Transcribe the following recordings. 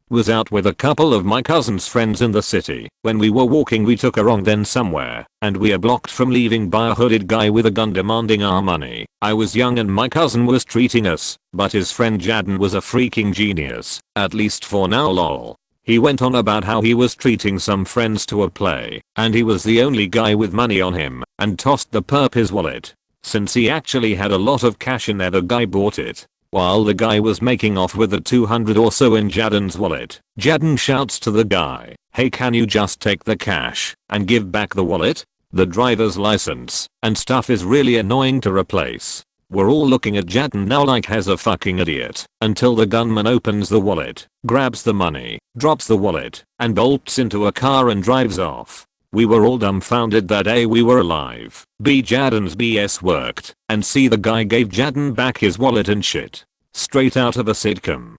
Was out with a couple of my cousin's friends in the city. When we were walking we took a wrong then somewhere, and we are blocked from leaving by a hooded guy with a gun demanding our money. I was young and my cousin was treating us, but his friend Jaden was a freaking genius, at least for now lol. He went on about how he was treating some friends to a play, and he was the only guy with money on him, and tossed the perp his wallet. Since he actually had a lot of cash in there the guy bought it. While the guy was making off with the 200 or so in Jaden's wallet, Jaden shouts to the guy, "Hey, can you just take the cash and give back the wallet? The driver's license and stuff is really annoying to replace." We're all looking at Jaden now like he's a fucking idiot until the gunman opens the wallet, grabs the money, drops the wallet, and bolts into a car and drives off. We were all dumbfounded that A, we were alive, B, Jaden's BS worked, and C, the guy gave Jaden back his wallet and shit. Straight out of a sitcom.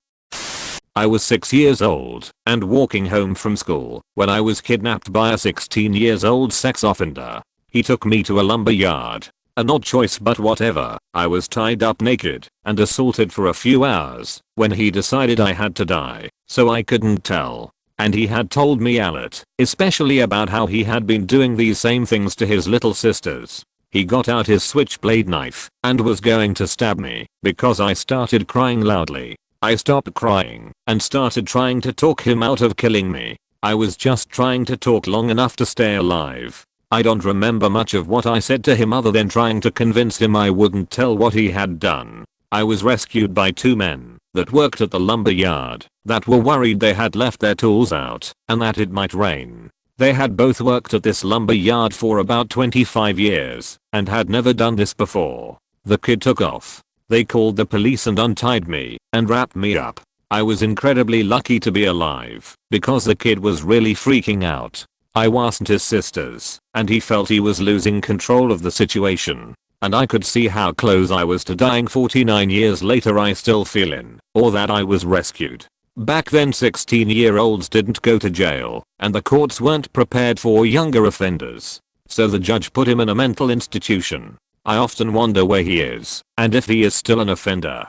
I was 6 years old and walking home from school when I was kidnapped by a 16-year-old sex offender. He took me to a lumber yard. An odd choice but whatever. I was tied up naked and assaulted for a few hours when he decided I had to die, so I couldn't tell. And he had told me a lot, especially about how he had been doing these same things to his little sisters. He got out his switchblade knife and was going to stab me because I started crying loudly. I stopped crying and started trying to talk him out of killing me. I was just trying to talk long enough to stay alive. I don't remember much of what I said to him other than trying to convince him I wouldn't tell what he had done. I was rescued by two men that worked at the lumber yard that were worried they had left their tools out and that it might rain. They had both worked at this lumber yard for about 25 years and had never done this before. The kid took off. They called the police and untied me and wrapped me up. I was incredibly lucky to be alive because the kid was really freaking out. I wasn't his sisters, and he felt he was losing control of the situation. And I could see how close I was to dying. 49 years later I still feel in awe that I was rescued. Back then 16-year-olds didn't go to jail, and the courts weren't prepared for younger offenders. So the judge put him in a mental institution. I often wonder where he is, and if he is still an offender.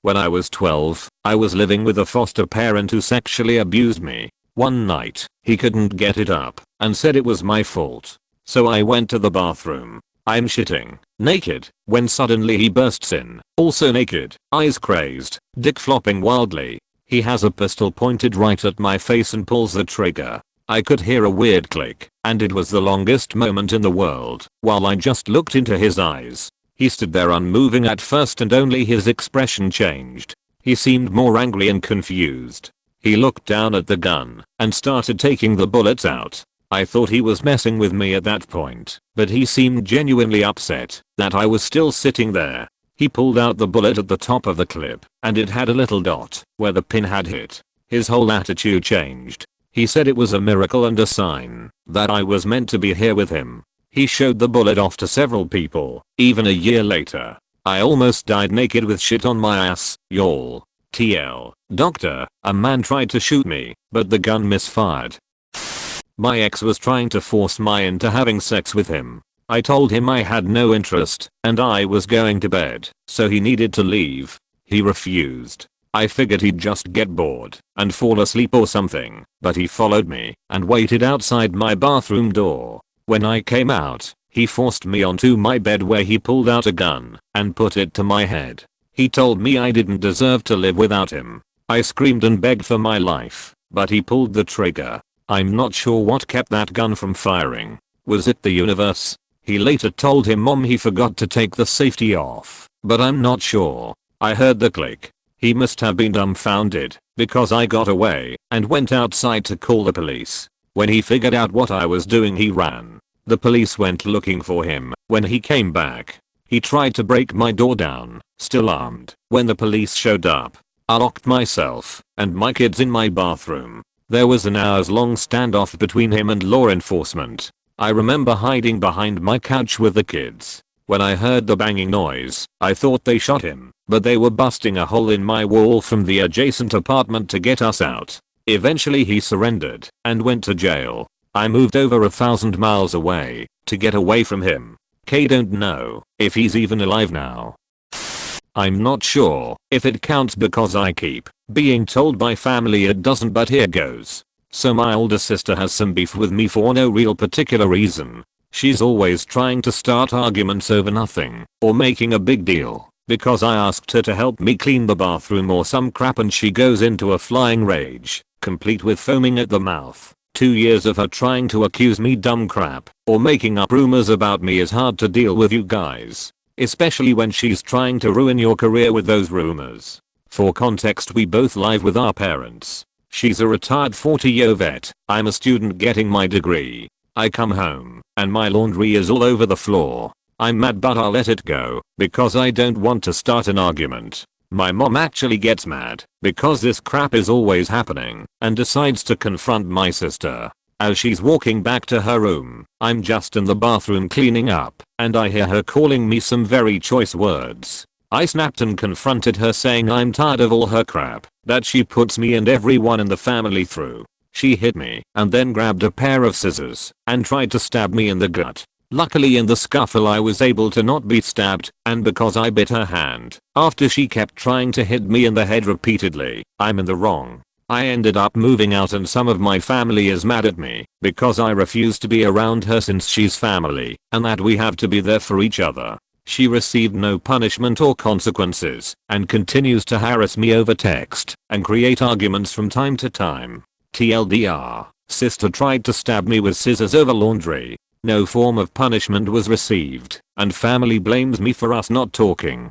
When I was 12, I was living with a foster parent who sexually abused me. One night, he couldn't get it up and said it was my fault. So I went to the bathroom. I'm shitting, naked, when suddenly he bursts in, also naked, eyes crazed, dick flopping wildly. He has a pistol pointed right at my face and pulls the trigger. I could hear a weird click, and it was the longest moment in the world while I just looked into his eyes. He stood there unmoving at first and only his expression changed. He seemed more angry and confused. He looked down at the gun and started taking the bullets out. I thought he was messing with me at that point, but he seemed genuinely upset that I was still sitting there. He pulled out the bullet at the top of the clip, and it had a little dot where the pin had hit. His whole attitude changed. He said it was a miracle and a sign that I was meant to be here with him. He showed the bullet off to several people, even a year later. I almost died naked with shit on my ass, y'all. TL. Doctor, a man tried to shoot me, but the gun misfired. My ex was trying to force me into having sex with him. I told him I had no interest and I was going to bed, so he needed to leave. He refused. I figured he'd just get bored and fall asleep or something, but he followed me and waited outside my bathroom door. When I came out, he forced me onto my bed where he pulled out a gun and put it to my head. He told me I didn't deserve to live without him. I screamed and begged for my life, but he pulled the trigger. I'm not sure what kept that gun from firing. Was it the universe? He later told him mom he forgot to take the safety off, but I'm not sure. I heard the click. He must have been dumbfounded because I got away and went outside to call the police. When he figured out what I was doing he ran. The police went looking for him. When he came back, he tried to break my door down, still armed. When the police showed up, I locked myself and my kids in my bathroom. There was an hours-long standoff between him and law enforcement. I remember hiding behind my couch with the kids. When I heard the banging noise, I thought they shot him, but they were busting a hole in my wall from the adjacent apartment to get us out. Eventually he surrendered and went to jail. I moved over 1,000 miles away to get away from him. Don't know if he's even alive now. I'm not sure if it counts because I keep being told by family it doesn't, but here goes. So my older sister has some beef with me for no real particular reason. She's always trying to start arguments over nothing or making a big deal because I asked her to help me clean the bathroom or some crap, and she goes into a flying rage, complete with foaming at the mouth. 2 years of her trying to accuse me dumb crap or making up rumors about me is hard to deal with, you guys. Especially when she's trying to ruin your career with those rumors. For context, we both live with our parents. She's a retired 40-year vet. I'm a student getting my degree. I come home and my laundry is all over the floor. I'm mad, but I'll let it go because I don't want to start an argument. My mom actually gets mad because this crap is always happening and decides to confront my sister. As she's walking back to her room, I'm just in the bathroom cleaning up, and I hear her calling me some very choice words. I snapped and confronted her, saying I'm tired of all her crap that she puts me and everyone in the family through. She hit me and then grabbed a pair of scissors and tried to stab me in the gut. Luckily in the scuffle I was able to not be stabbed, and because I bit her hand after she kept trying to hit me in the head repeatedly, I'm in the wrong. I ended up moving out, and some of my family is mad at me because I refuse to be around her since she's family and that we have to be there for each other. She received no punishment or consequences and continues to harass me over text and create arguments from time to time. TLDR, sister tried to stab me with scissors over laundry. No form of punishment was received, and family blames me for us not talking.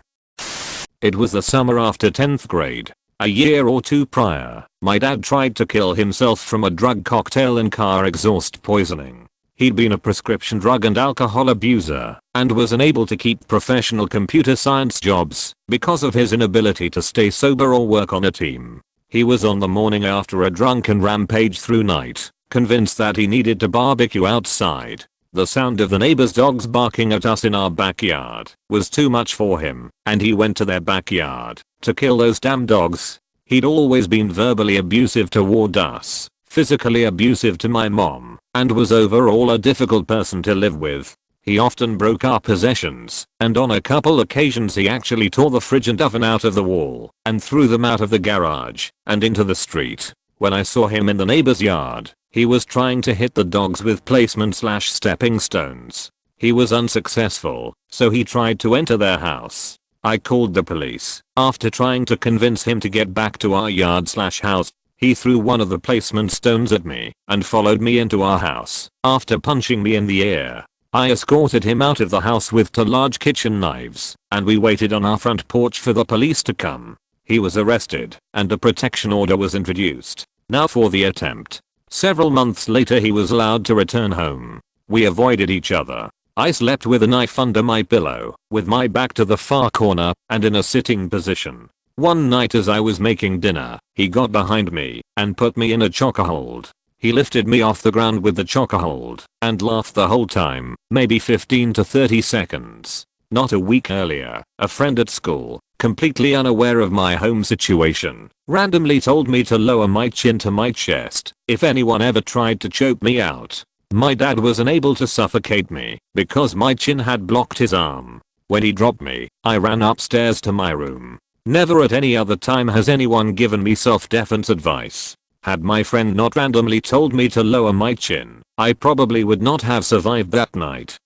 It was the summer after 10th grade. A year or two prior, my dad tried to kill himself from a drug cocktail and car exhaust poisoning. He'd been a prescription drug and alcohol abuser and was unable to keep professional computer science jobs because of his inability to stay sober or work on a team. He was on the morning after a drunken rampage through night, convinced that he needed to barbecue outside. The sound of the neighbor's dogs barking at us in our backyard was too much for him, and he went to their backyard to kill those damn dogs. He'd always been verbally abusive toward us, physically abusive to my mom, and was overall a difficult person to live with. He often broke our possessions, and on a couple occasions he actually tore the fridge and oven out of the wall and threw them out of the garage and into the street. When I saw him in the neighbor's yard, he was trying to hit the dogs with placement/stepping stones. He was unsuccessful, so he tried to enter their house. I called the police. After trying to convince him to get back to our yard/house, he threw one of the placement stones at me and followed me into our house. After punching me in the ear, I escorted him out of the house with 2 large kitchen knives, and we waited on our front porch for the police to come. He was arrested, and a protection order was introduced. Now for the attempt. Several months later he was allowed to return home. We avoided each other. I slept with a knife under my pillow, with my back to the far corner, and in a sitting position. One night as I was making dinner, he got behind me and put me in a chokehold. He lifted me off the ground with the chokehold and laughed the whole time, maybe 15 to 30 seconds. Not a week earlier, a friend at school, completely unaware of my home situation, randomly told me to lower my chin to my chest if anyone ever tried to choke me out. My dad was unable to suffocate me because my chin had blocked his arm. When he dropped me, I ran upstairs to my room. Never at any other time has anyone given me self-defense advice. Had my friend not randomly told me to lower my chin, I probably would not have survived that night.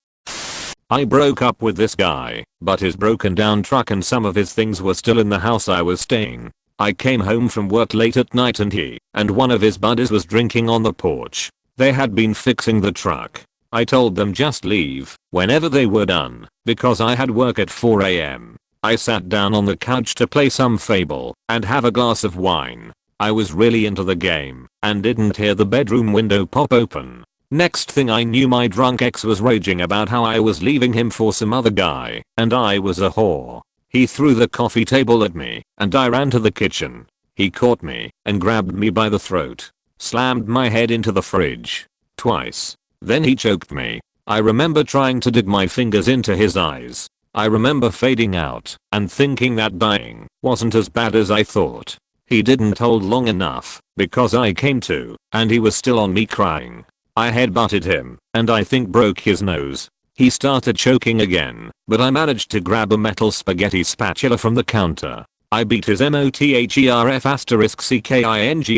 I broke up with this guy, but his broken down truck and some of his things were still in the house I was staying. I came home from work late at night and he and one of his buddies was drinking on the porch. They had been fixing the truck. I told them just leave whenever they were done because I had work at 4 AM. I sat down on the couch to play some Fable and have a glass of wine. I was really into the game and didn't hear the bedroom window pop open. Next thing I knew, my drunk ex was raging about how I was leaving him for some other guy and I was a whore. He threw the coffee table at me and I ran to the kitchen. He caught me and grabbed me by the throat, slammed my head into the fridge twice. Then he choked me. I remember trying to dig my fingers into his eyes. I remember fading out and thinking that dying wasn't as bad as I thought. He didn't hold long enough because I came to and he was still on me crying. I headbutted him and I think broke his nose. He started choking again, but I managed to grab a metal spaghetti spatula from the counter. I beat his motherf***king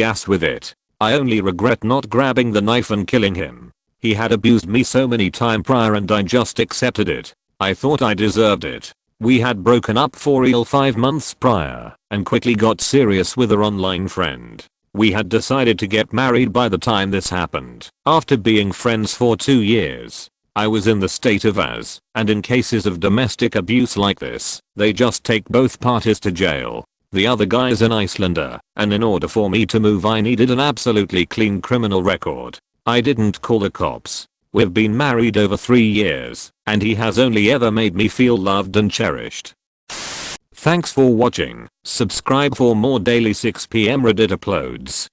ass with it. I only regret not grabbing the knife and killing him. He had abused me so many times prior and I just accepted it. I thought I deserved it. We had broken up for real 5 months prior and quickly got serious with our online friend. We had decided to get married by the time this happened, after being friends for 2 years. I was in the state of Az, and in cases of domestic abuse like this, they just take both parties to jail. The other guy is an Icelander, and in order for me to move I needed an absolutely clean criminal record. I didn't call the cops. We've been married over 3 years, and he has only ever made me feel loved and cherished. Thanks for watching. Subscribe for more daily 6 PM Reddit uploads.